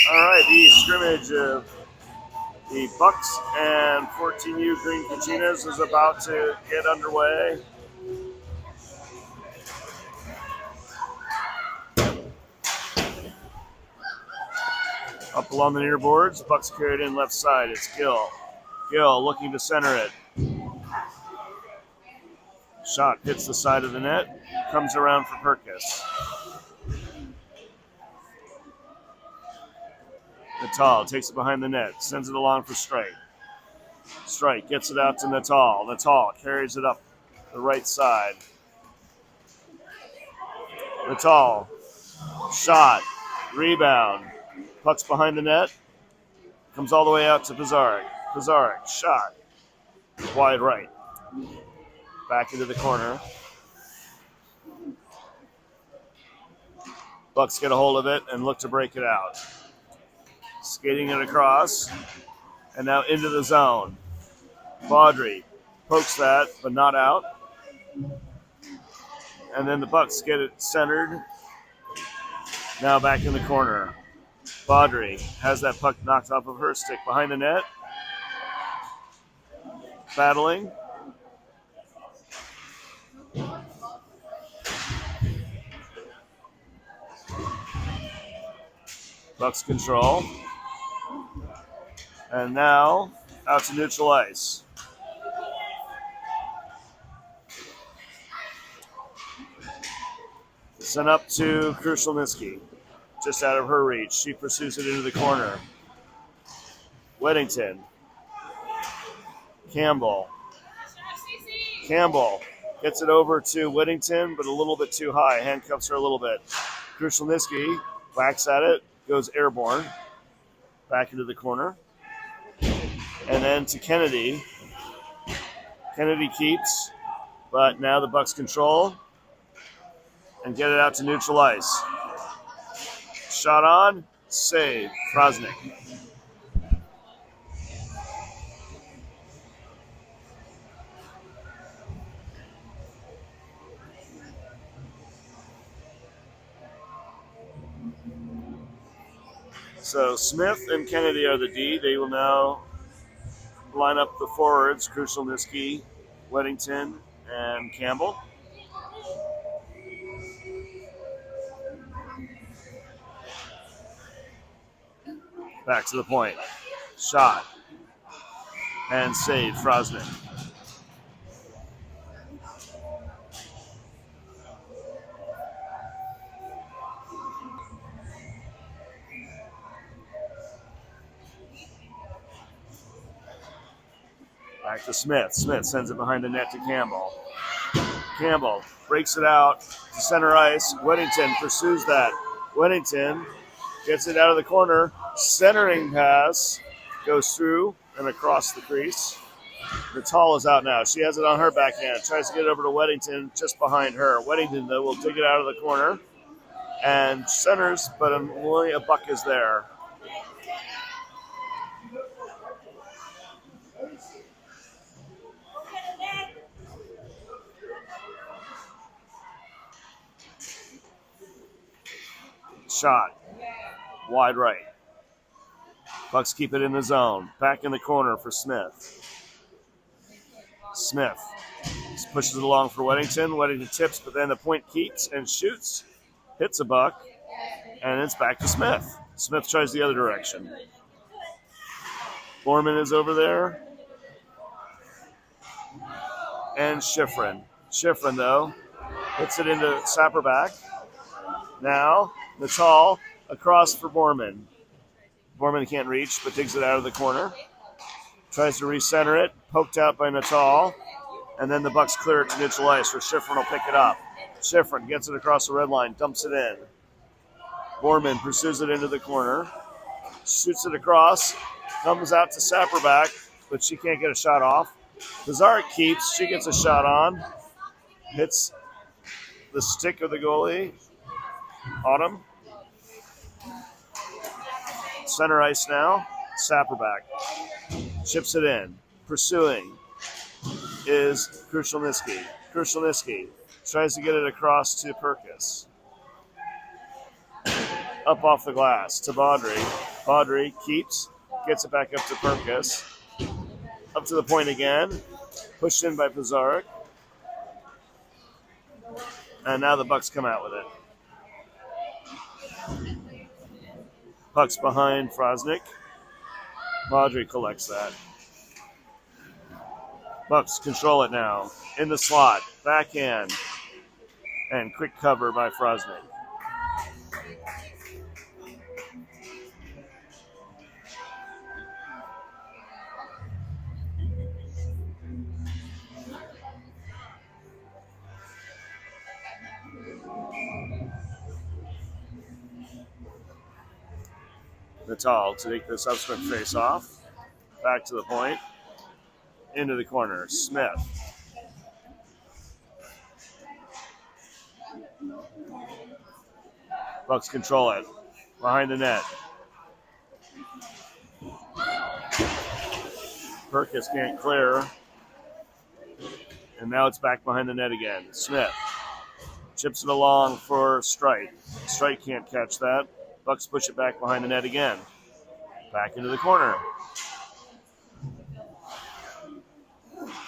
All right, the scrimmage of the Bucks and 14U Green Kachinas is about to get underway. Up along the near boards, Bucks carried in left side. It's Gill. Gill looking to center it. Shot hits the side of the net. Comes around for Perkis. Natal takes it behind the net. Sends it along for Strike. Strike gets it out to Natal. Natal carries it up the right side. Natal. Shot. Rebound. Puck's behind the net. Comes all the way out to Pizarnik. Pizarnik. Shot. Wide right. Back into the corner. Bucks get a hold of it and look to break it out. Skating it across. And now into the zone. Baudry pokes that, but not out. And then the Bucks get it centered. Now back in the corner. Baudry has that puck knocked off of her stick behind the net. Battling. Bucks control. And now out to neutral ice. Sent up to Krushelnyski. Just out of her reach. She pursues it into the corner. Weddington. Campbell. Campbell gets it over to Weddington, but a little bit too high. Handcuffs her a little bit. Krushelnyski whacks at it. Goes airborne. Back into the corner. And then to Kennedy. Kennedy keeps, but now the Bucks control and get it out to neutral ice. Shot on, save, Frosnick. So Smith and Kennedy are the D. They will now line up the forwards, Krushelnyski, Weddington, and Campbell. Back to the point. Shot. And save, Frosnick. Back to Smith. Smith sends it behind the net to Campbell. Campbell breaks it out to center ice. Weddington pursues that. Weddington gets it out of the corner. Centering pass goes through and across the crease. Natal is out now. She has it on her backhand. Tries to get it over to Weddington just behind her. Weddington, though, will dig it out of the corner and centers, but only a buck is there. Shot. Wide right. Bucks keep it in the zone. Back in the corner for Smith. Smith pushes it along for Weddington. Weddington tips, but then the point keeps and shoots. Hits a buck. And it's back to Smith. Smith tries the other direction. Borman is over there. And Schifrin. Schifrin, though, hits it into Sapperback. Now, Natal across for Borman. Borman can't reach, but digs it out of the corner. Tries to recenter it. Poked out by Natal. And then the Bucks clear it to neutral ice, where Schifrin will pick it up. Schifrin gets it across the red line, dumps it in. Borman pursues it into the corner. Shoots it across. Comes out to Sapperback, but she can't get a shot off. Pizarnik keeps. She gets a shot on. Hits the stick of the goalie. Autumn. Center ice now. Sapperback. Chips it in. Pursuing is Krushelnyski. Krushelnyski tries to get it across to Perkis. Up off the glass to Baudry. Audrey keeps, gets it back up to Perkis. Up to the point again. Pushed in by Pizarnik. And now the Bucks come out with it. Puck's behind Frosnick. Audrey collects that. Bucks control it now. In the slot. Backhand. And quick cover by Frosnick. Natal to take the subsequent face off. Back to the point. Into the corner. Smith. Bucks control it. Behind the net. Perkis can't clear. And now it's back behind the net again. Smith chips it along for Strike. Strike can't catch that. Bucks push it back behind the net again. Back into the corner.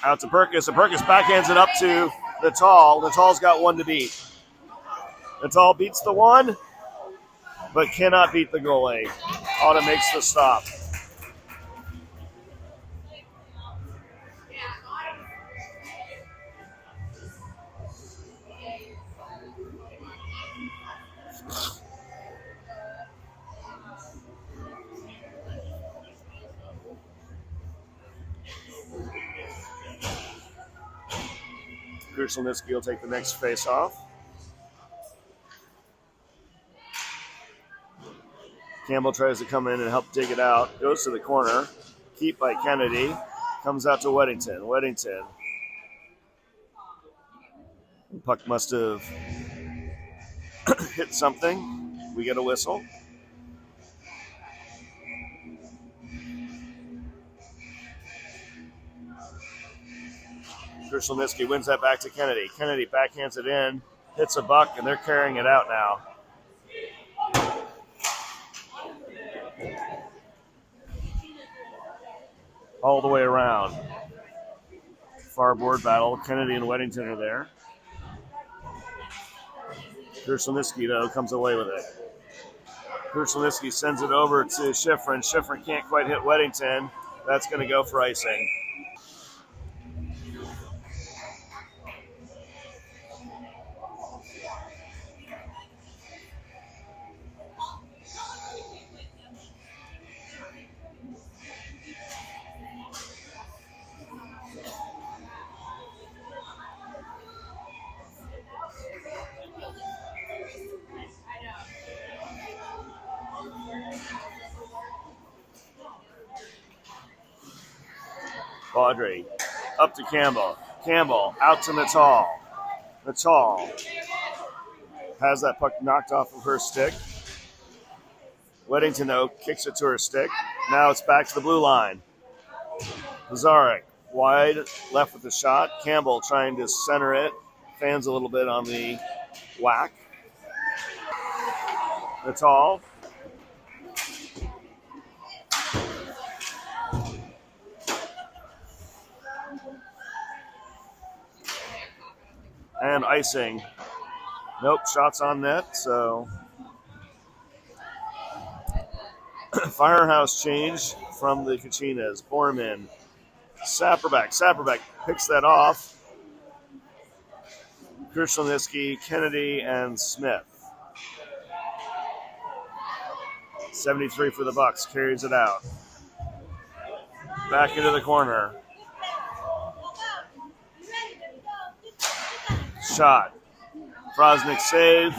Out to Perkis, and Perkis backhands it up to Natal. Natal's got one to beat. Natal beats the one, but cannot beat the goalie. Auto makes the stop. Krushelnitsky will take the next face-off. Campbell tries to come in and help dig it out. Goes to the corner. Keep by Kennedy. Comes out to Weddington. Weddington. Puck must have hit something. We get a whistle. Krushelnitsky wins that back to Kennedy. Kennedy backhands it in, hits a buck, and they're carrying it out now. All the way around. Far board battle. Kennedy and Weddington are there. Krushelnitsky, though, comes away with it. Krushelnitsky sends it over to Schifrin. Schifrin can't quite hit Weddington. That's going to go for icing. Audrey up to Campbell. Campbell out to Natal. Natal has that puck knocked off of her stick. Weddington, though, kicks it to her stick. Now it's back to the blue line. Pizarnik wide left with the shot. Campbell trying to center it. Fans a little bit on the whack. Natal. And icing. Nope, shots on net, so Firehouse change from the Kachinas. Borman. Sapperback. Sapperback picks that off. Krushelnitsky, Kennedy, and Smith. 73 for the Bucks. Carries it out. Back into the corner. Shot. Frosnick save.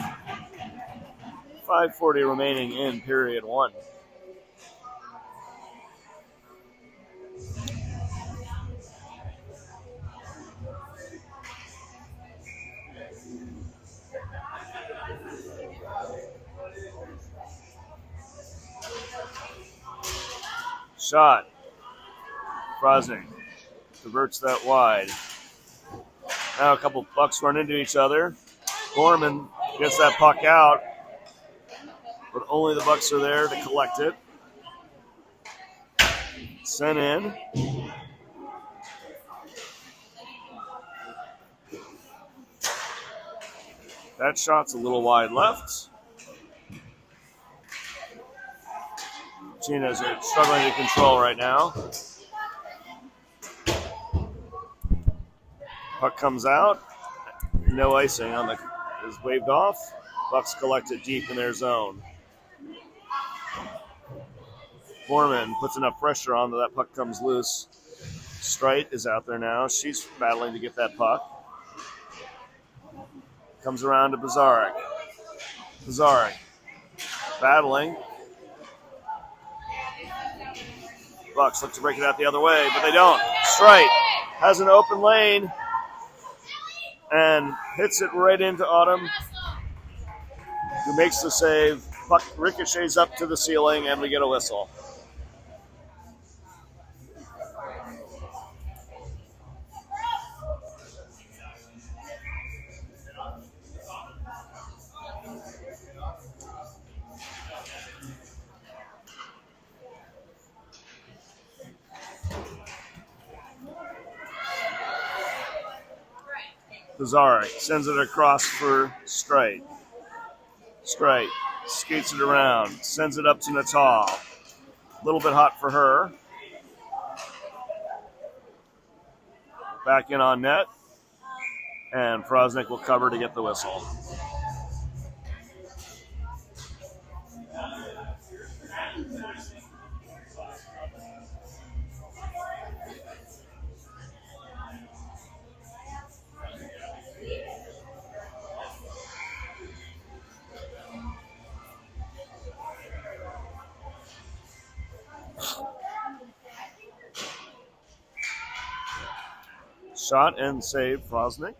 5:40 remaining in period one. Shot. Frosnick converts that wide. Now a couple Bucks run into each other. Borman gets that puck out, but only the Bucks are there to collect it. Sent in. That shot's a little wide left. Kachinas are struggling to control right now. Puck comes out. No icing on the is waved off. Bucks collect it deep in their zone. Foreman puts enough pressure on that puck comes loose. Strite is out there now. She's battling to get that puck. Comes around to Bazarek. Bazarek battling. Bucks look to break it out the other way, but they don't. Strite has an open lane and hits it right into Autumn, who makes the save. Puck ricochets up to the ceiling, and we get a whistle. Bazarek sends it across for Strite. Strite skates it around, sends it up to Natal. A little bit hot for her. Back in on net. And Frosnick will cover to get the whistle. Shot and save, Frosnick.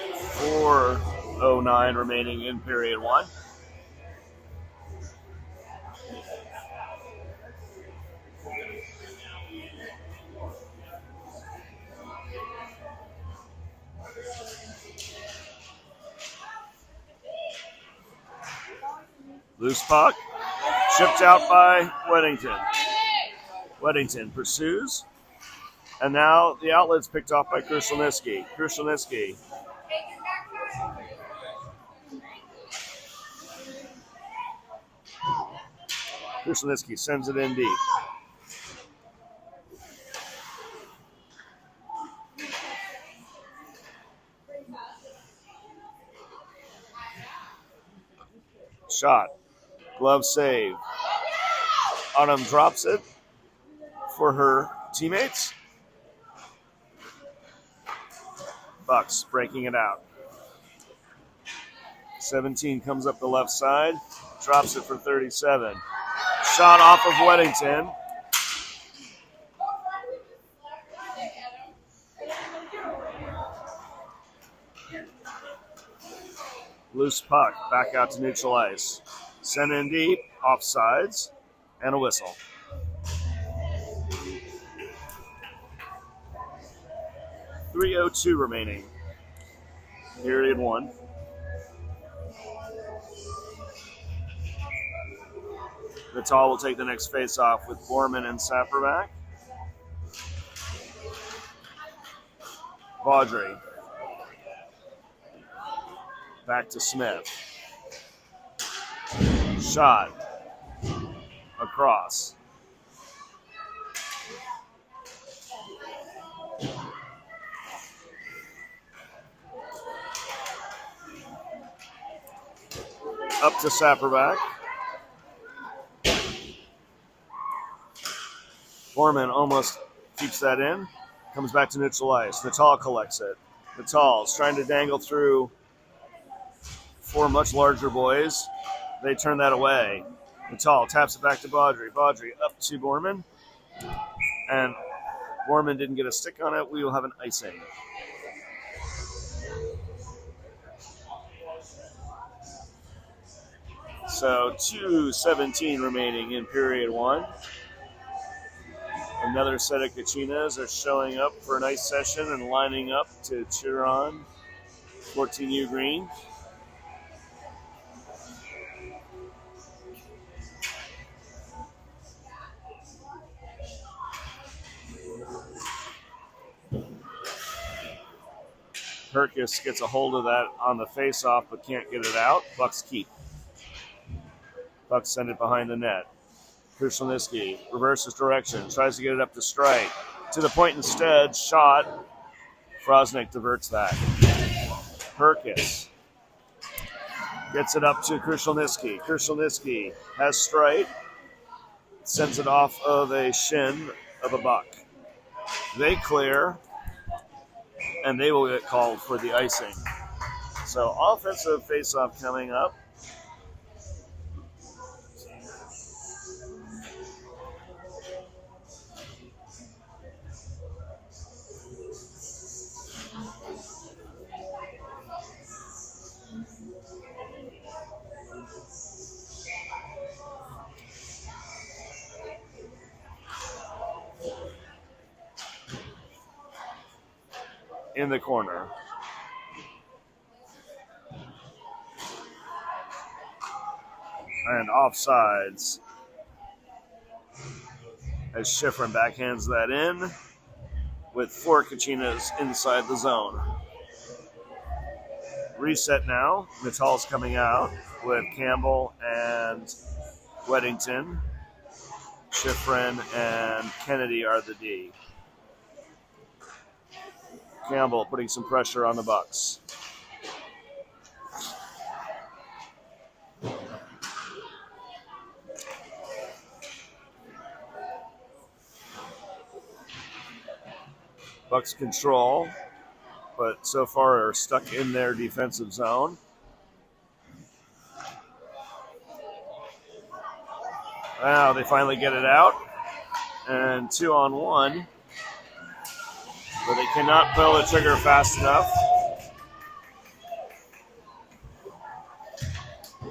4:09 remaining in period one. Loose puck. Chipped out by Weddington. Weddington pursues. And now the outlet's picked off by Krushelnyski. Krushelnyski. Krushelnyski sends it in deep. Shot. Glove save. Autumn drops it for her teammates. Bucks breaking it out. 17 comes up the left side, drops it for 37. Shot off of Weddington. Loose puck, back out to neutral ice. Sent in deep, offsides, and a whistle. .302 remaining. Period one. Natal will take the next face-off with Borman and Saperback. Baudry. Back to Smith. Shot. Across. Up to Saperback. Foreman almost keeps that in. Comes back to neutral ice. Natal collects it. Natal's trying to dangle through four much larger boys. They turn that away. Natal taps it back to Baudry. Baudry up to Borman. And Borman didn't get a stick on it. We will have an icing. So 2:17 remaining in period one. Another set of Kachinas are showing up for an ice session and lining up to cheer on 14U Green. Herkus gets a hold of that on the face-off but can't get it out. Bucks keep. Bucks send it behind the net. Krushelnyski reverses direction, tries to get it up to strike. To the point instead, shot. Frosnick diverts that. Herkus gets it up to Krushelnyski. Krushelnyski has strike. Sends it off of a shin of a Buck. They clear, and they will get called for the icing. So offensive face-off coming up. In the corner. And offsides as Schifrin backhands that in with 4 Kachinas inside the zone. Reset now. Natal's coming out with Campbell and Weddington. Schifrin and Kennedy are the D. Campbell putting some pressure on the Bucks. Bucks control, but so far are stuck in their defensive zone. Now they finally get it out, and 2-on-1, but they cannot pull the trigger fast enough.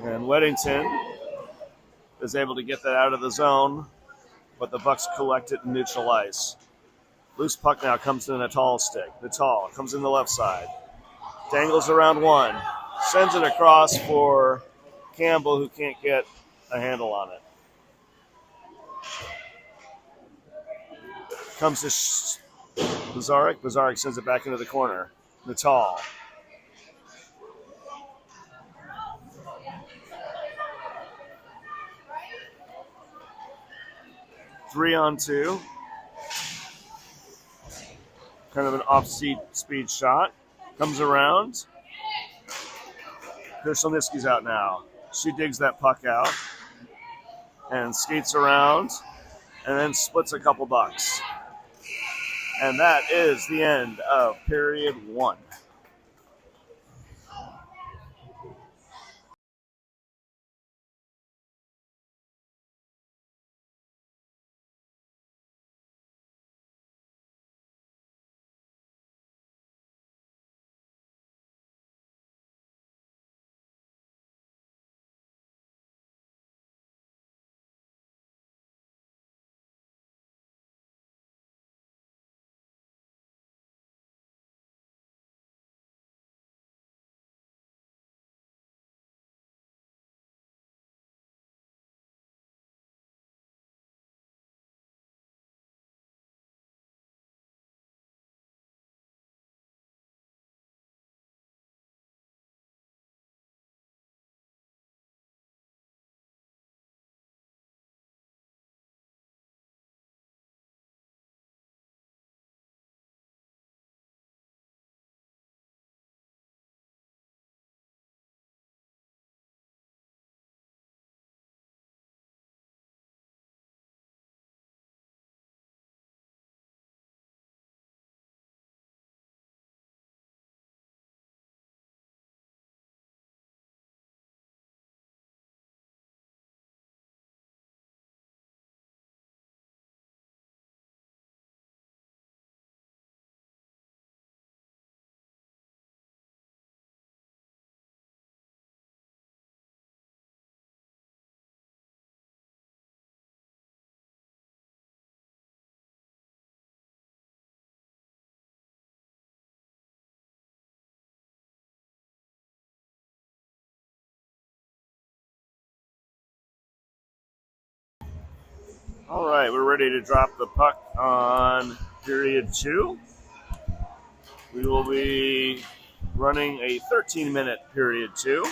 And Weddington is able to get that out of the zone, but the Bucks collect it in neutral ice. Loose puck now comes to the Natal stick. Natal comes in the left side. Dangles around one. Sends it across for Campbell, who can't get a handle on it. Comes to Bazarek. Bazarek sends it back into the corner. Natal. Three on two. Kind of an off-speed shot. Comes around. Krushelnyski's out now. She digs that puck out and skates around and then splits a couple Bucks. And that is the end of period 1. All right, we're ready to drop the puck on period 2. We will be running a 13-minute period 2.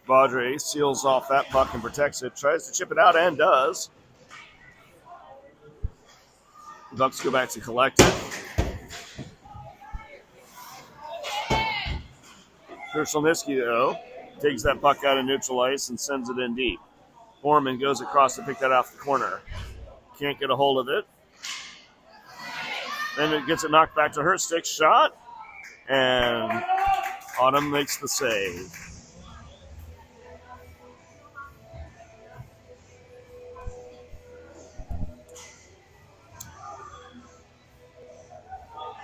Baudry seals off that puck and protects it. Tries to chip it out and does. The Bucks go back to collect it. Krushelnyski, though, takes that puck out of neutral ice and sends it in deep. Borman goes across to pick that off the corner. Can't get a hold of it. Then it gets it knocked back to her stick shot. And Autumn makes the save.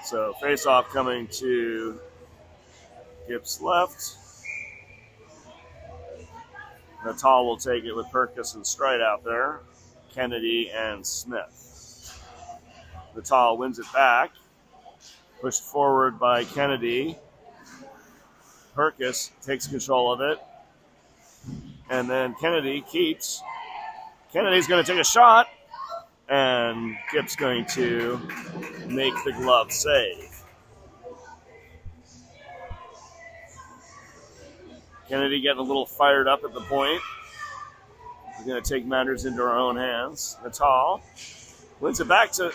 So face-off coming to Gibbs left. Natal will take it with Perkis and Stride out there. Kennedy and Smith. Natal wins it back. Pushed forward by Kennedy. Perkis takes control of it. And then Kennedy keeps. Kennedy's going to take a shot. And Gibbs going to make the glove save. Kennedy getting a little fired up at the point. We're going to take matters into our own hands. Natal wins it back to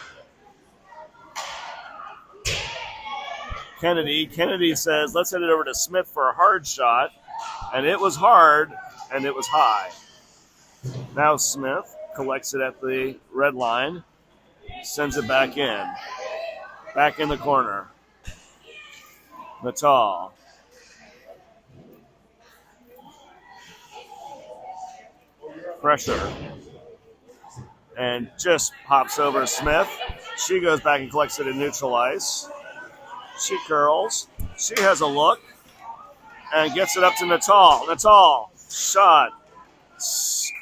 Kennedy. Kennedy says, let's head it over to Smith for a hard shot. And it was hard, and it was high. Now Smith collects it at the red line, sends it back in. Back in the corner. Natal. Pressure. And just hops over Smith. She goes back and collects it in neutral ice. She curls. She has a look. And gets it up to Natal. Natal. Shot.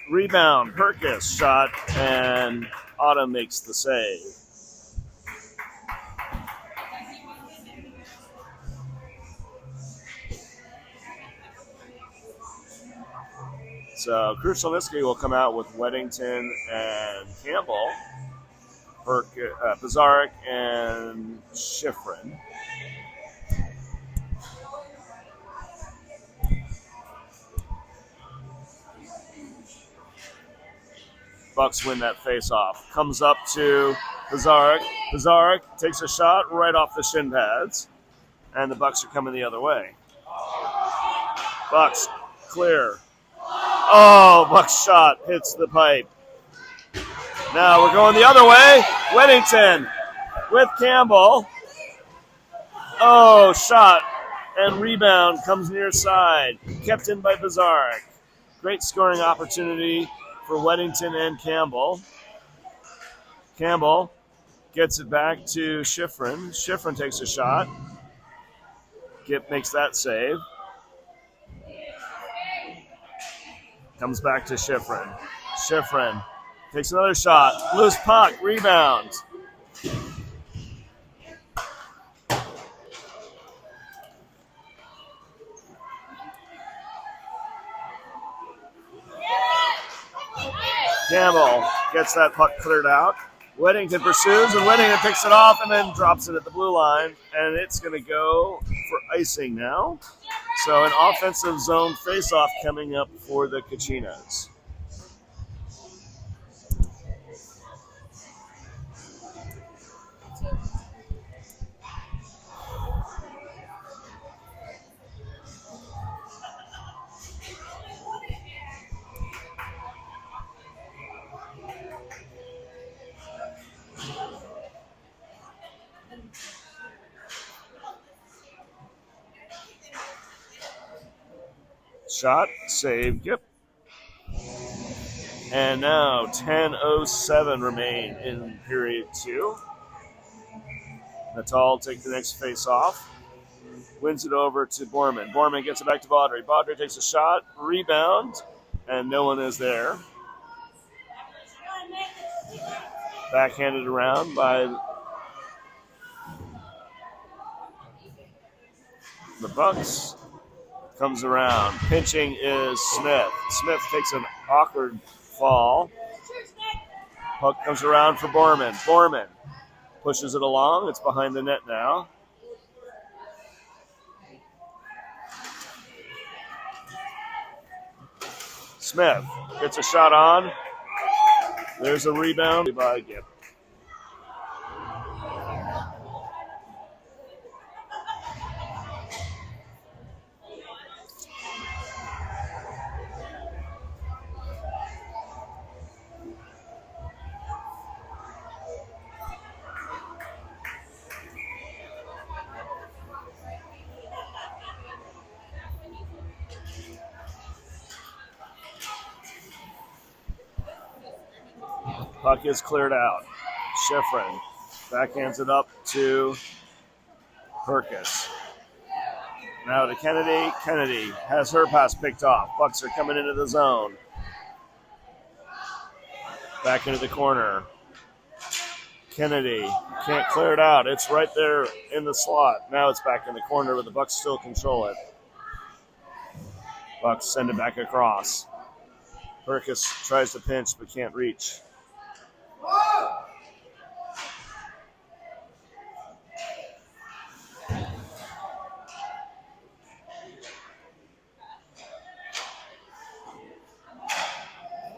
Rebound. Perkis. Shot. And Autumn makes the save. So Krushelnyski will come out with Weddington and Campbell, Pizarnik and Schifrin. Bucks win that face-off. Comes up to Pizarnik. Pizarnik takes a shot right off the shin pads, and the Bucks are coming the other way. Bucks clear. Oh, Buck's shot hits the pipe. Now we're going the other way. Weddington with Campbell. Oh, shot and rebound comes near side. Kept in by Pizarnik. Great scoring opportunity for Weddington and Campbell. Campbell gets it back to Schifrin. Schifrin takes a shot. Gipp makes that save. Comes back to Schifrin. Schifrin takes another shot. Loose puck. Rebound. Campbell gets that puck cleared out. Weddington pursues, and Weddington picks it off and then drops it at the blue line. And it's going to go for icing now. So an offensive zone face-off coming up for the Kachinas. Shot, save, Gipp. And now 10:07 remain in period 2. Natal takes the next face off. Wins it over to Borman. Borman gets it back to Baudry. Baudry takes a shot, rebound, and no one is there. Backhanded around by the Bucks. Comes around. Pinching is Smith. Smith takes an awkward fall. Puck comes around for Borman. Borman Pushes it along. It's behind the net now. Smith gets a shot on. There's a rebound by Gibb. Puck is cleared out. Schifrin backhands it up to Perkis. Now to Kennedy. Kennedy has her pass picked off. Bucks are coming into the zone. Back into the corner. Kennedy can't clear it out. It's right there in the slot. Now it's back in the corner, but the Bucks still control it. Bucks send it back across. Perkis tries to pinch but can't reach.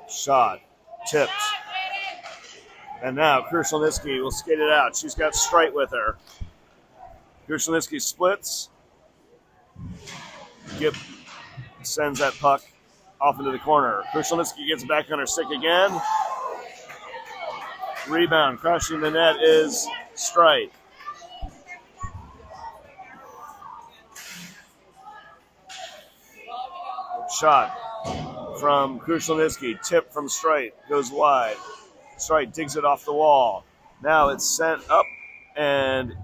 Shot. Tipped. And now Krushelnyski will skate it out. She's got Strite with her. Krushelnyski splits. Gibb sends that puck off into the corner. Krushelnyski gets back on her stick again. Rebound. Crushing the net is Strite. Shot from Krushelnyski. Tip from Strite. Goes wide. Strite digs it off the wall. Now it's sent up and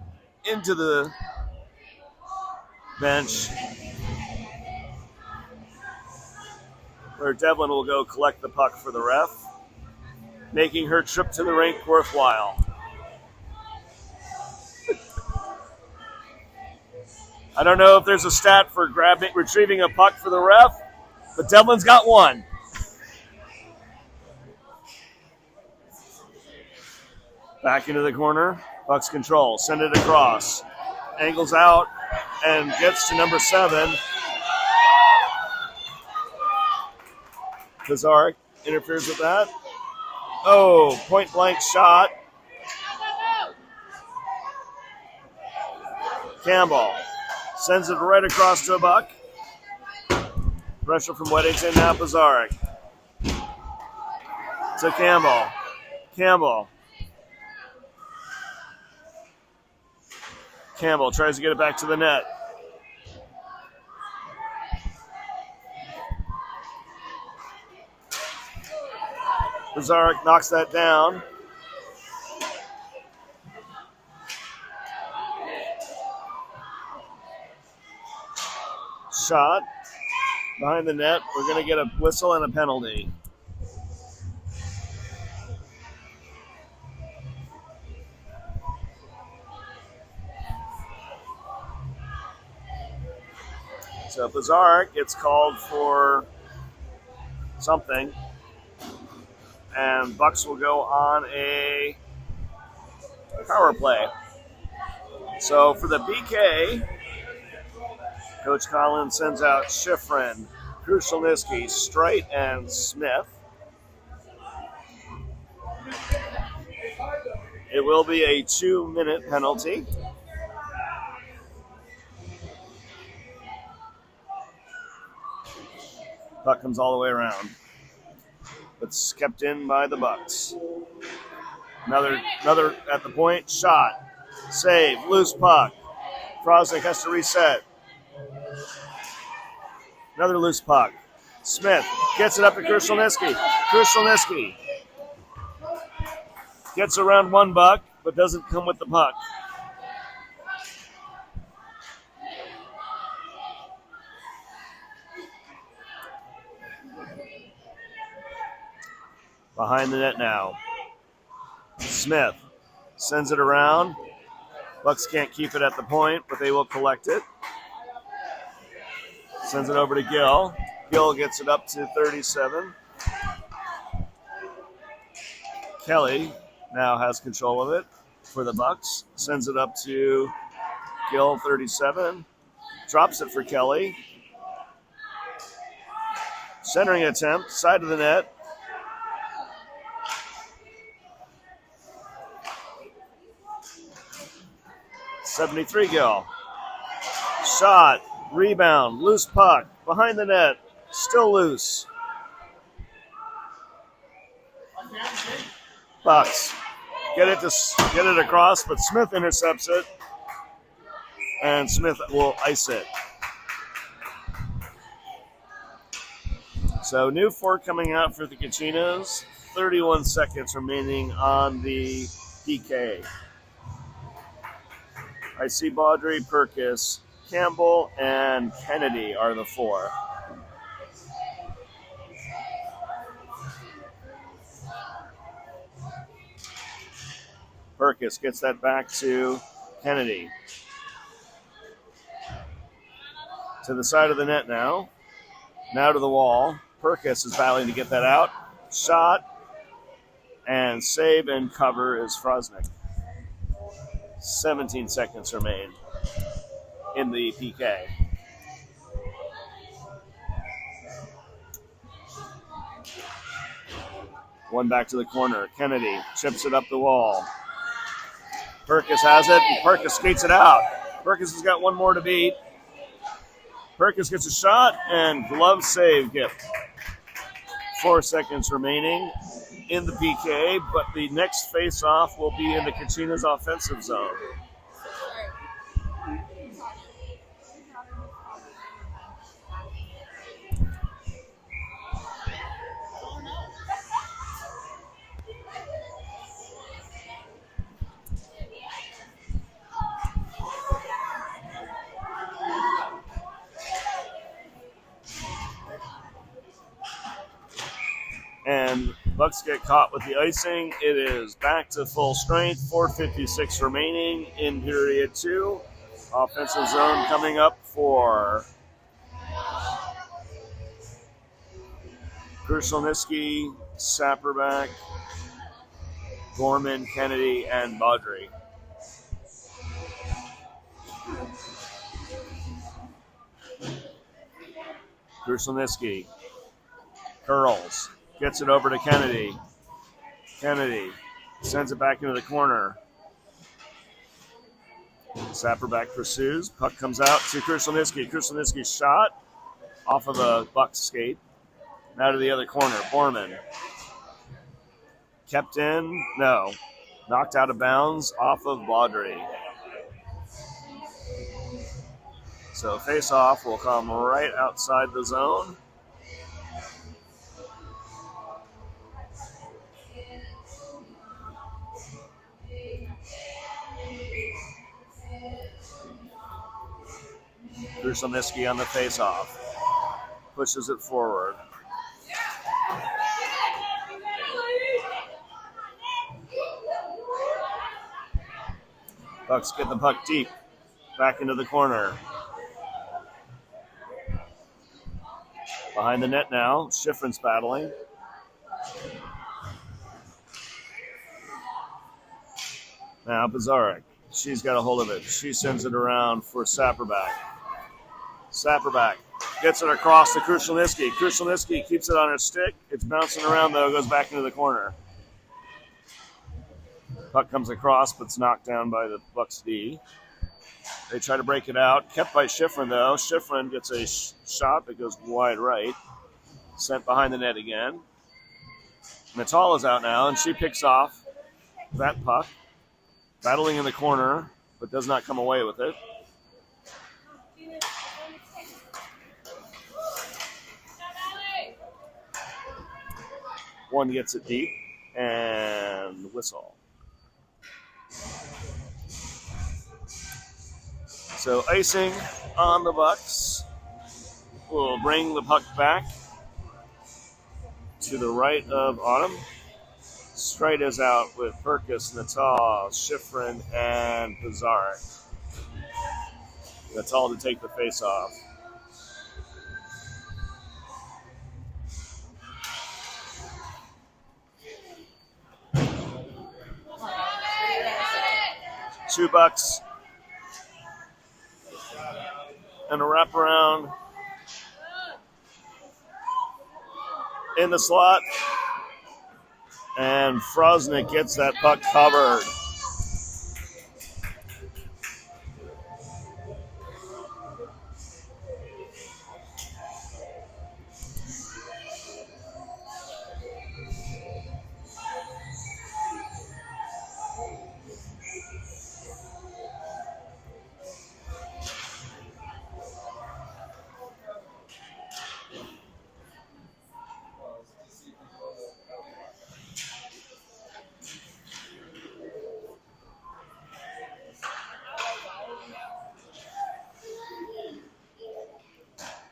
into the bench, where Devlin will go collect the puck for the ref, making her trip to the rink worthwhile. I don't know if there's a stat for retrieving a puck for the ref, but Devlin's got one. Back into the corner. Bucks control. Send it across. Angles out and gets to number 7. Pizarnik interferes with that. Oh, point blank shot. Campbell sends it right across to a Buck. Pressure from Weddington, now Pizarnik. To Campbell. Campbell tries to get it back to the net. Pizarnik knocks that down. Shot behind the net. We're going to get a whistle and a penalty. So Pizarnik gets called for something, and Bucks will go on a power play. So for the BK, Coach Collins sends out Schifrin, Krushelnyski, Strite, and Smith. It will be a 2-minute penalty. Puck comes all the way around, but it's kept in by the Bucks. Another at the point. Shot. Save. Loose puck. Froznick has to reset. Another loose puck. Smith gets it up to Krushelnyski. Krushelnyski gets around one Buck, but doesn't come with the puck. Behind the net now. Smith sends it around. Bucks can't keep it at the point, but they will collect it. Sends it over to Gill. Gill gets it up to 37. Kelly now has control of it. for the Bucks. Sends it up to Gill, 37. Drops it for Kelly. Centering attempt, side of the net. .73 Gill. Shot, rebound, loose puck, behind the net, still loose. Bucks get it across, but Smith intercepts it, and Smith will ice it. So new fork coming out for the Kachinas. 31 seconds remaining on the PK. I see Baudry, Perkis, Campbell, and Kennedy are the four. Perkis gets that back to Kennedy. To the side of the net now. Now to the wall. Perkis is battling to get that out. Shot. And save and cover is Frosnick. 17 seconds remain in the PK. One back to the corner. Kennedy chips it up the wall. Perkis has it, and Perkis skates it out. Perkis has got one more to beat. Perkis gets a shot, and glove save gift. 4 seconds remaining in the PK, but the next face-off will be in the Kachinas offensive zone. And Bucks get caught with the icing. It is back to full strength. 4:56 remaining in period 2. Offensive zone coming up for Krushelnyski, Saperback, Gorman, Kennedy, and Baudry. Krushelnyski curls. Gets it over to Kennedy. Kennedy sends it back into the corner. Saperback pursues. Puck comes out to Krushelnyski. Krushelnyski's shot off of a Bucks skate. Now to the other corner. Borman. Kept in. No. Knocked out of bounds off of Baudry. So face-off will come right outside the zone. Krushelnyski on the face-off. Pushes it forward. Bucks get the puck deep. Back into the corner. Behind the net now. Schifrin's battling. Now Bazarek. She's got a hold of it. She sends it around for Saperback. Saperback gets it across to Krushelnyski. Krushelnyski keeps it on her stick. It's bouncing around, though. Goes back into the corner. Puck comes across, but it's knocked down by the Bucks D. They try to break it out. Kept by Schifrin, though. Schifrin gets a shot that goes wide right. Sent behind the net again. Natal is out now, and she picks off that puck. Battling in the corner, but does not come away with it. One gets it deep, and whistle. So icing on the Bucks will bring the puck back to the right of Autumn. Straight is out with Perkis, Natal, Schifrin, and Bazarek. Natal to take the face-off. 2 bucks and a wraparound in the slot. And Frosnick gets that puck covered.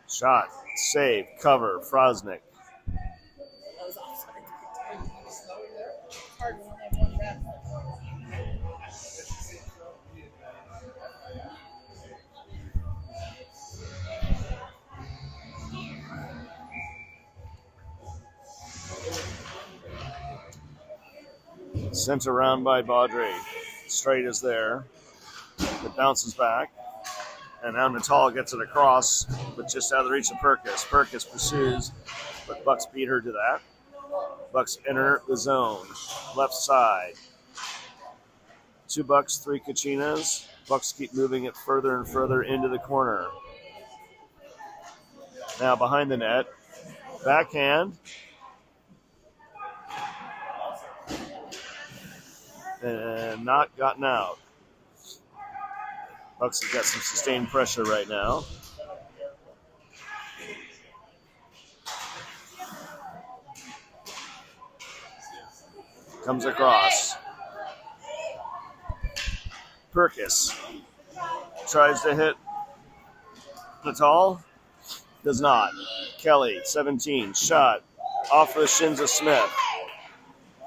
Shot, save, cover, Frosnick. Sent around by Baudry. Straight is there. It bounces back. And now Natal gets it across, but just out of the reach of Perkis. Perkis pursues, but Bucks beat her to that. Bucks enter the zone. Left side. 2 Bucks, 3 Kachinas. Bucks keep moving it further and further into the corner. Now behind the net. Backhand. And not gotten out. Bucks have got some sustained pressure right now. Comes across. Perkis tries to hit Natal. Does not. Kelly, 17, shot off the shins of Smith.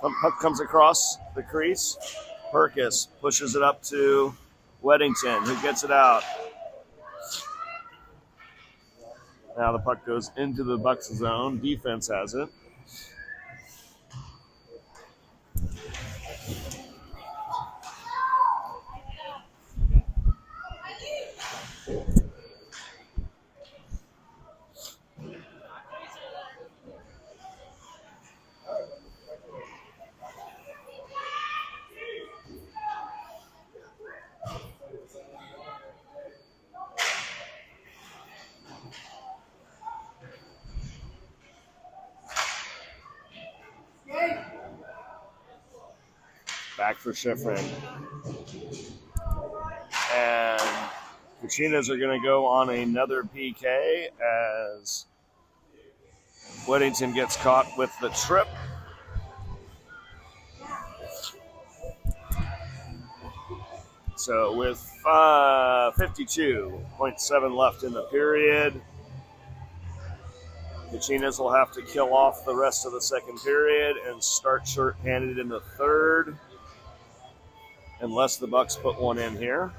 Puck comes across the crease. Perkis pushes it up to Weddington, who gets it out. Now the puck goes into the Bucks zone. Defense has it. Back for Schifrin. And Kachinas are going to go on another PK as Weddington gets caught with the trip. So with 52.7 left in the period, Kachinas will have to kill off the rest of the second period and start short-handed in the third, unless the Bucks put one in here.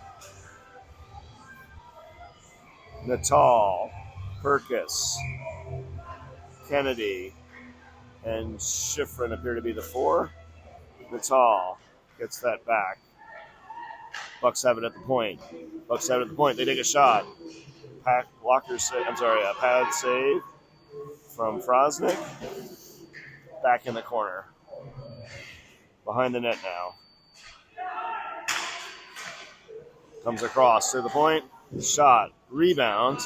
Natal, Perkis, Kennedy, and Schifrin appear to be the 4. Natal gets that back. Bucks have it at the point. They take a shot. Pad save from Frosnick. Back in the corner. Behind the net now. Comes across to the point. Shot. Rebound.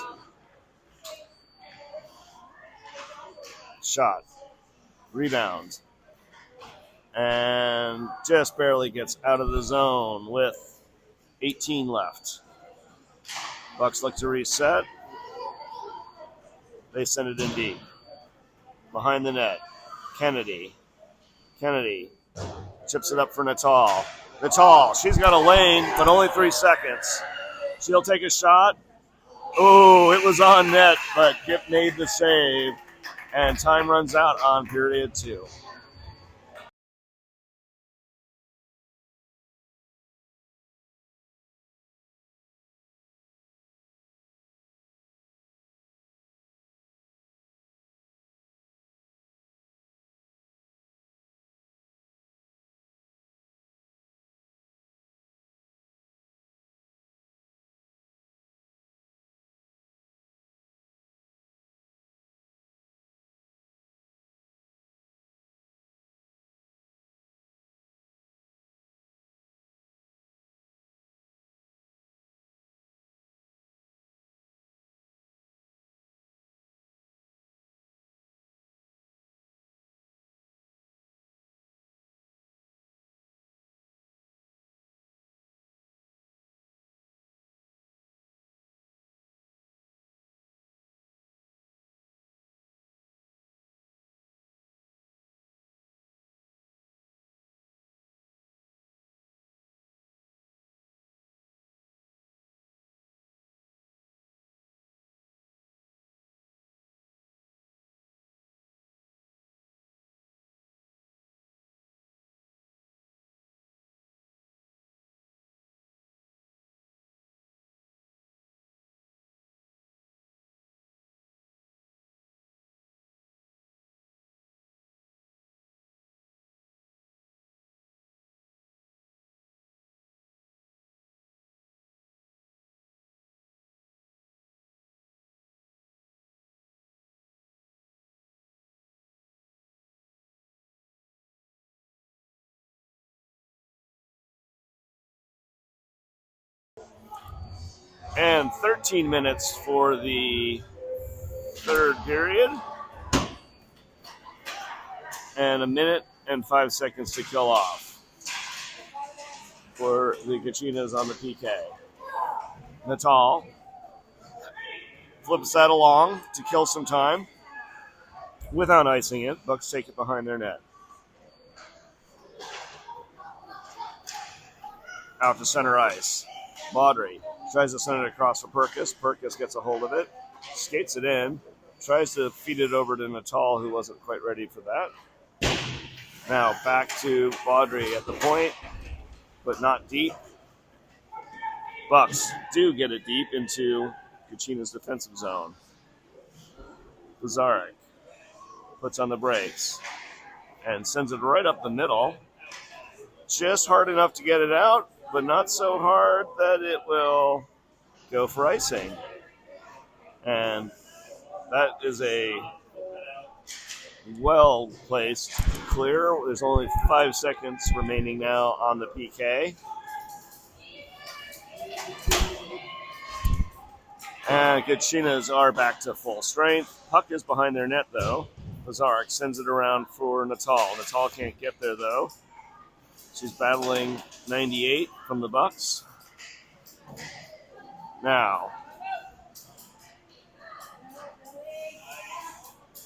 Shot. Rebound. And just barely gets out of the zone with 18 left. Bucks look to reset. They send it in deep. Behind the net. Kennedy chips it up for Natal. She's got a lane, but only 3 seconds. She'll take a shot. Oh, it was on net, but Kip made the save. And time runs out on period 2. And 13 minutes for the third period. And a minute and 5 seconds to kill off for the Kachinas on the PK. Natal flips that along to kill some time without icing it. Bucks take it behind their net. Out to center ice. Baudry tries to send it across for Perkis. Perkis gets a hold of it, skates it in, tries to feed it over to Natal, who wasn't quite ready for that. Now back to Baudry at the point, but not deep. Bucks do get it deep into Kachina's defensive zone. Lazaric puts on the brakes and sends it right up the middle. Just hard enough to get it out, but not so hard that it will go for icing. And that is a well-placed clear. There's only 5 seconds remaining now on the PK. And Kachinas are back to full strength. Puck is behind their net, though. Lazaric sends it around for Natal. Natal can't get there, though. She's battling 98 from the Bucks. Now,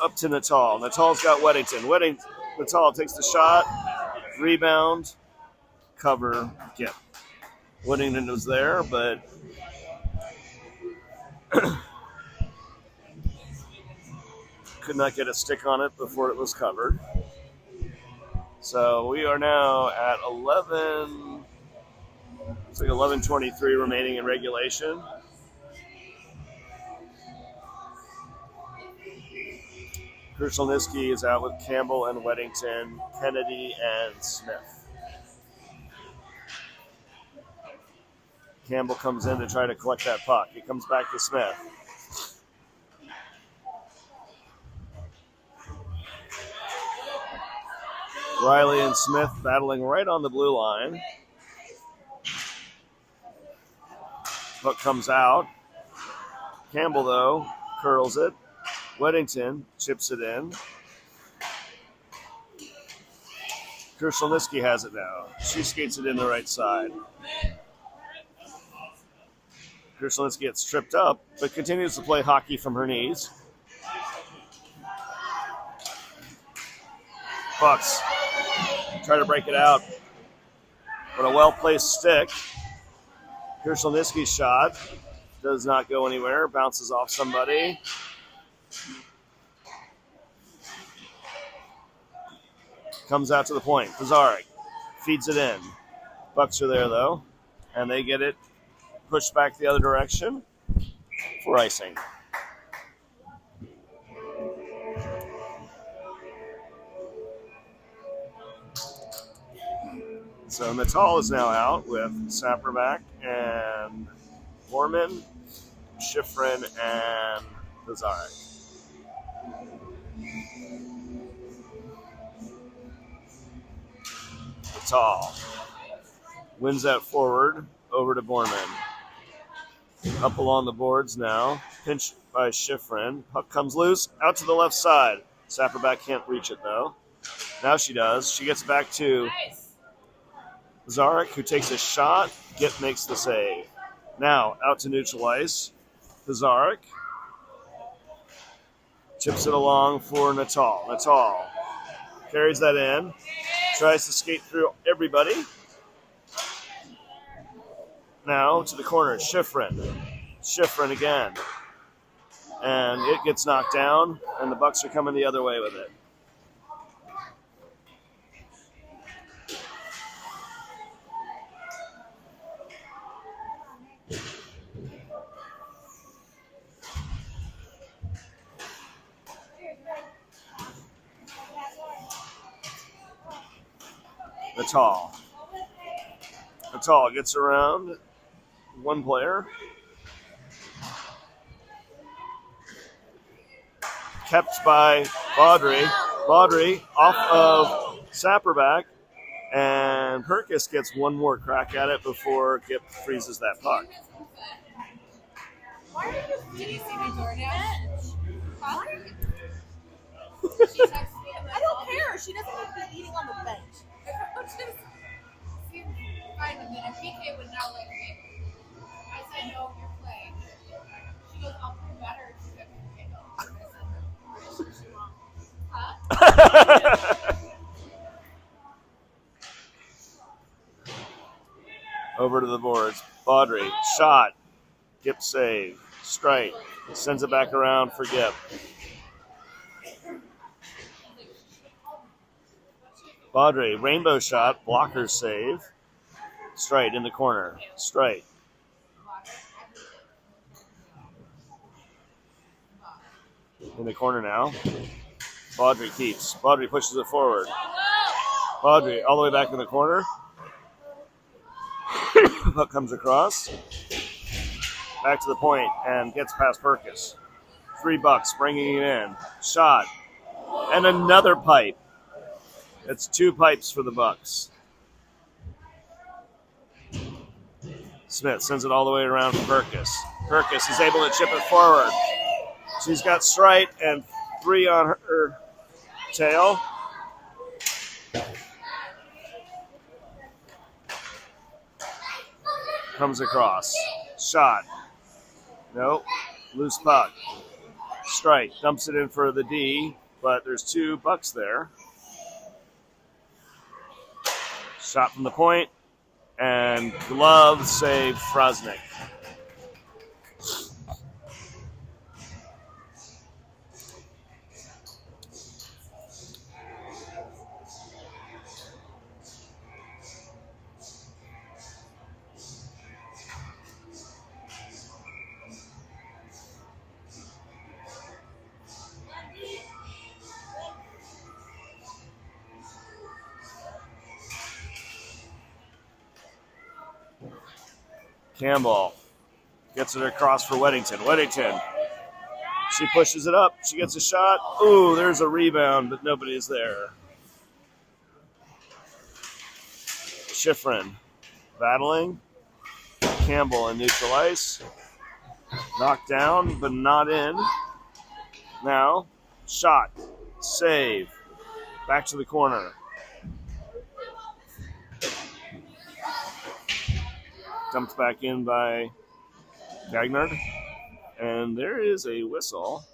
up to Natal. Natal's got Weddington. Natal takes the shot, rebound, cover, get. Weddington was there, but could not get a stick on it before it was covered. So we are now at 11. It's like 11:23 remaining in regulation. Krushelnyski is out with Campbell and Weddington, Kennedy and Smith. Campbell comes in to try to collect that puck. He comes back to Smith. Riley and Smith battling right on the blue line. Puck comes out. Campbell, though, curls it. Weddington chips it in. Krushelnyski has it now. She skates it in the right side. Krushelnyski gets tripped up, but continues to play hockey from her knees. Bucks try to break it out. But a well-placed stick. Krushelnyski's shot does not go anywhere. Bounces off somebody. Comes out to the point. Lazaric feeds it in. Bucks are there, though. And they get it pushed back the other direction for icing. So Natal is now out with Saperback and Borman, Schifrin, and Lazaric. Natal wins that forward over to Borman. Up along the boards now. Pinched by Schifrin. Puck comes loose. Out to the left side. Saperback can't reach it, though. Now she does. She gets back to Lazaric, who takes a shot. Gip makes the save. Now, out to neutral ice. Lazaric chips it along for Natal. Natal carries that in. Tries to skate through everybody. Now to the corner, Schifrin. Schifrin again. And it gets knocked down, and the Bucks are coming the other way with it. Natal gets around one player. Kept by Baudry. Baudry off of Saperback. And Perkis gets one more crack at it before Gip freezes that puck. Did you see my DoorDash? Huh? I don't care. She doesn't need to be eating on the bench. Seems fine with me. And PK would not let me. I said, no, you're playing. She goes, I'll play better. She said, PK, no. I said, she won't. Huh? Over to the boards. Baudry, shot. Gip save. Strike. Sends it back around for Gip. Baudry, rainbow shot. Blocker save. Straight in the corner. Straight. In the corner now. Baudry keeps. Baudry pushes it forward. Baudry all the way back in the corner. Puck comes across. Back to the point and gets past Perkis. $3 bringing it in. Shot. And another pipe. It's 2 pipes for the Bucks. Smith sends it all the way around for Perkis. Perkis is able to chip it forward. She's got strike and 3 on her tail. Comes across. Shot. Nope. Loose puck. Strike. Dumps it in for the D, but there's 2 Bucks there. Shot from the point. And glove save Frosnick. Campbell gets it across for Weddington. Weddington. She pushes it up. She gets a shot. Ooh, there's a rebound, but nobody's there. Schifrin battling. Campbell in neutral ice. Knocked down, but not in. Now, shot. Save. Back to the corner. Dumped back in by Gagnard. And there is a whistle.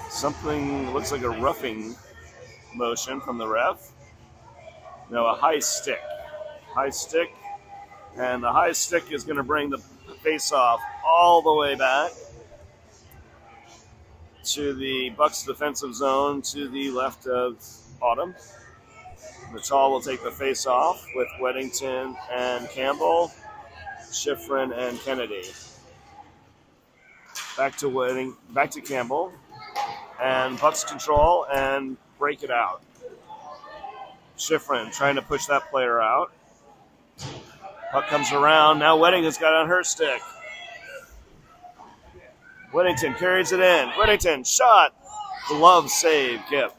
Something looks like a roughing motion from the ref. No, a high stick. High stick. And the high stick is going to bring the face-off all the way back to the Bucks defensive zone to the left of Autumn. Mitchell will take the face-off with Weddington and Campbell, Schifrin and Kennedy. Back to Campbell, and Bucks control and break it out. Schifrin trying to push that player out. Puck comes around. Now Weddington's got on her stick. Weddington carries it in. Weddington shot. Glove save, Kip.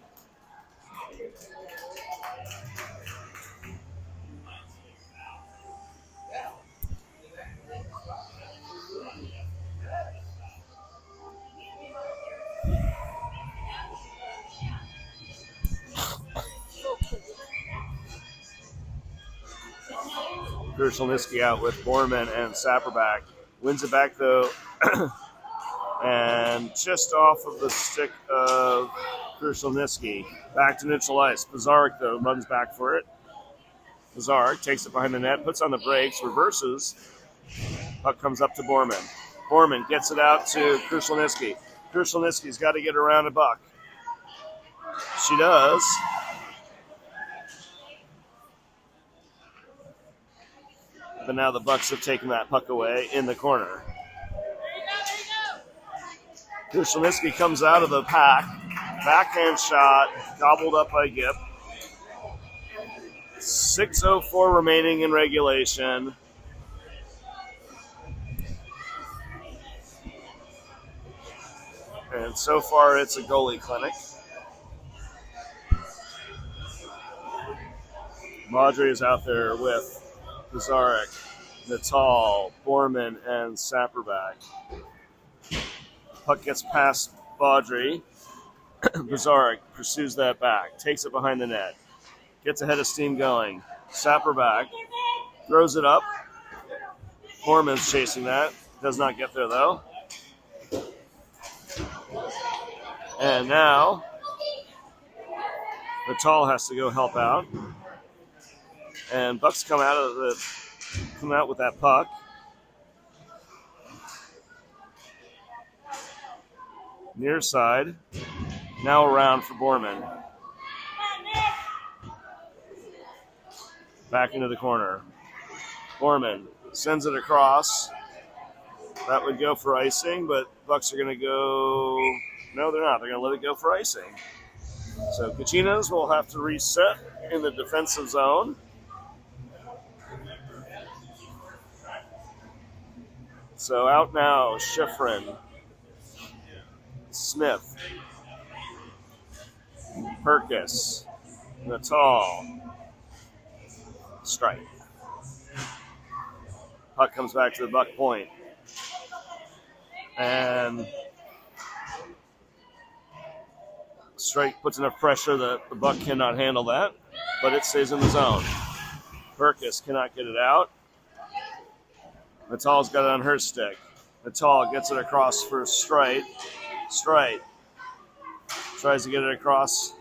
Krushelnyski out with Borman and Sapperback. Wins it back, though, and just off of the stick of Krushelnyski. Back to neutral ice. Pizarnik, though, runs back for it. Pizarnik takes it behind the net, puts on the brakes, reverses. Puck comes up to Borman. Borman gets it out to Krushelnyski. Krushelnyski's got to get around a Buck. She does. But now the Bucks have taken that puck away in the corner. Krushelnyski comes out of the pack. Backhand shot, gobbled up by Gip. 6:04 remaining in regulation. And so far it's a goalie clinic. Baudry is out there with Pizarnik. Natal, Borman, and Sapperback. Puck gets past Baudry. Bizarre pursues that back, takes it behind the net, gets ahead of steam going. Sapperback throws it up. Borman's chasing that. Does not get there, though. And now Natal has to go help out. And Bucks come out with that puck. Near side. Now around for Borman. Back into the corner. Borman sends it across. That would go for icing, but Bucks are going to go... No, they're not. They're going to let it go for icing. So Kachinas will have to reset in the defensive zone. So out now, Schifrin, Smith, Perkis, Natal, strike. Puck comes back to the Buck point. And strike puts enough pressure that the Buck cannot handle that, but it stays in the zone. Perkis cannot get it out. Natal's got it on her stick. Natal gets it across for Strite. Strite tries to get it across,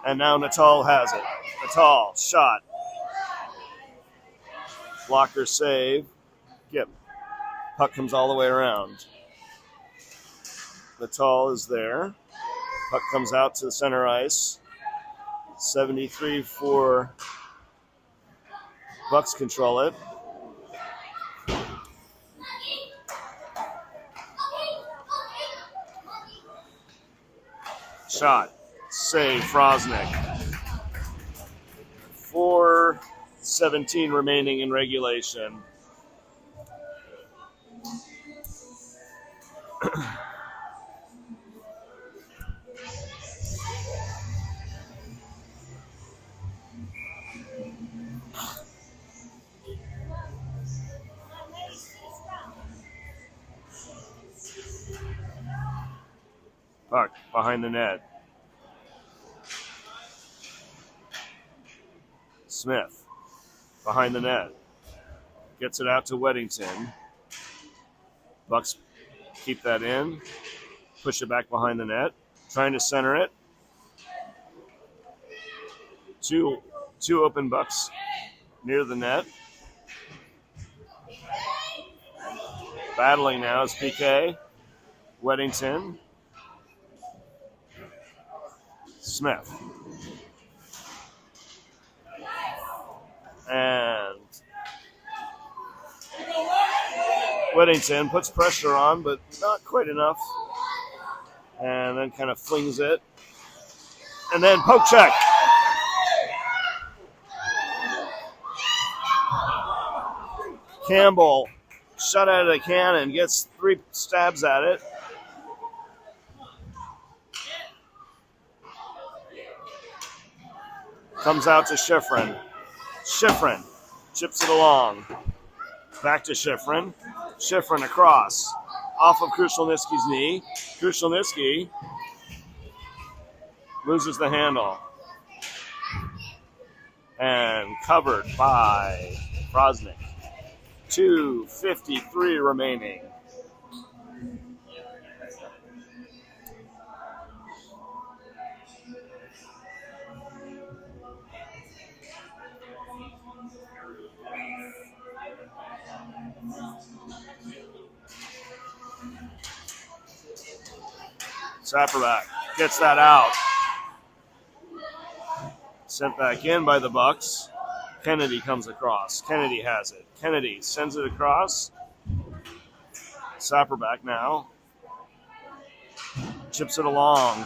and now Natal has it. Natal, shot. Blocker save. Yep. Puck comes all the way around. Natal is there. Puck comes out to the center ice. 73 for Bucks control it. Shot. Save, Frosnick. 4:17 remaining in regulation. Puck behind the net. Smith behind the net. Gets it out to Weddington. Bucks keep that in. Push it back behind the net. Trying to center it. Two open Bucks near the net. Battling now is PK. Weddington. Smith. And Weddington puts pressure on, but not quite enough. And then kind of flings it. And then poke check. Campbell shot out of the cannon, gets 3 stabs at it. Comes out to Schifrin. Schifrin chips it along. Back to Schifrin. Schifrin across. Off of Krushelnyski's knee. Krushelnyski loses the handle. And covered by Frosnick. 2:53 remaining. Sapperback gets that out. Sent back in by the Bucks. Kennedy comes across. Kennedy has it. Kennedy sends it across. Sapperback now. Chips it along.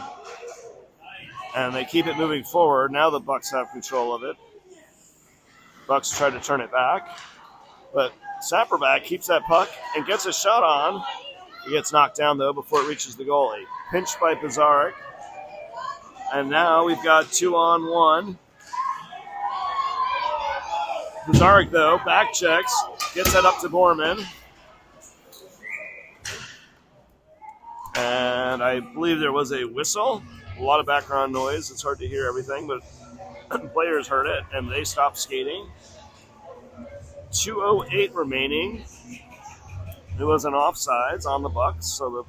And they keep it moving forward. Now the Bucks have control of it. Bucks try to turn it back. But Sapperback keeps that puck and gets a shot on. He gets knocked down, though, before it reaches the goalie. Pinched by Pizarnik. And now we've got 2-on-1. Bizarric, though, back checks, gets that up to Borman. And I believe there was a whistle. A lot of background noise. It's hard to hear everything, but players heard it, and they stopped skating. 2:08 remaining. It was an offsides on the Bucks, so the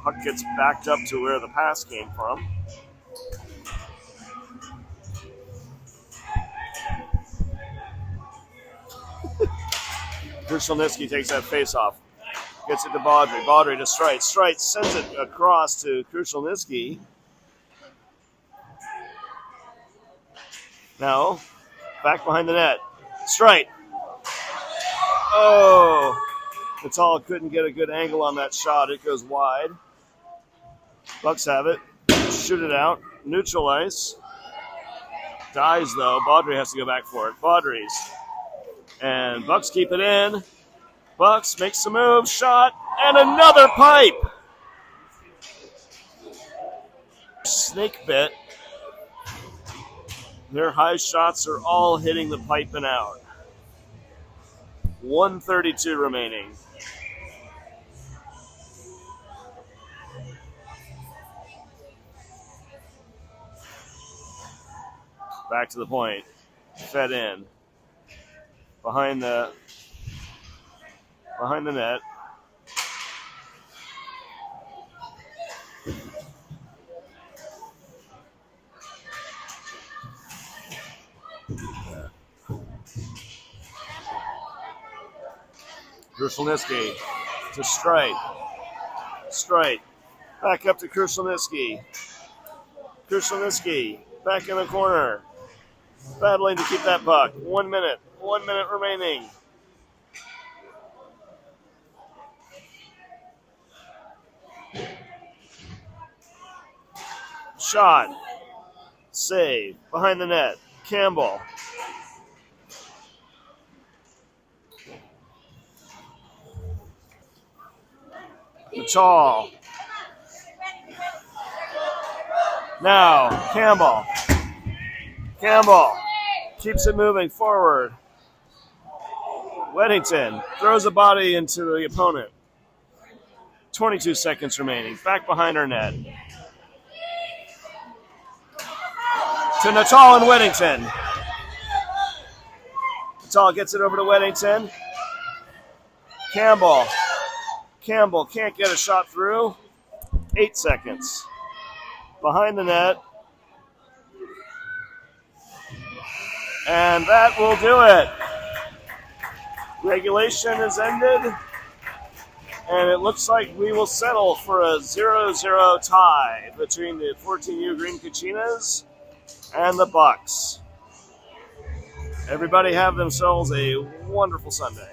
puck gets backed up to where the pass came from. Krushelnyski takes that face-off. Gets it to Baudry. Baudry to Streit. Streit sends it across to Krushelnyski. Now, back behind the net. Streit. Oh, Natal couldn't get a good angle on that shot. It goes wide. Bucks have it. Shoot it out. Neutral ice. Dies, though. Baudry has to go back for it. Baudry's. And Bucks keep it in. Bucks makes the move. Shot. And another pipe. Snake bit. Their high shots are all hitting the pipe and out. 1:32 remaining. Back to the point. Fed in. Behind the net. Krushelnyski to Streit. Streit. Back up to Krushelnyski. Krushelnyski back in the corner. Battling to keep that puck. 1 minute. 1 minute remaining. Shot. Save. Behind the net. Campbell. Natal. Now, Campbell. Campbell keeps it moving forward. Weddington throws a body into the opponent. 22 seconds remaining. Back behind our net. To Natal and Weddington. Natal gets it over to Weddington. Campbell. Campbell can't get a shot through. 8 seconds. Behind the net. And that will do it. Regulation is ended. And it looks like we will settle for a 0-0 tie between the 14U Green Kachinas and the Bucks. Everybody have themselves a wonderful Sunday.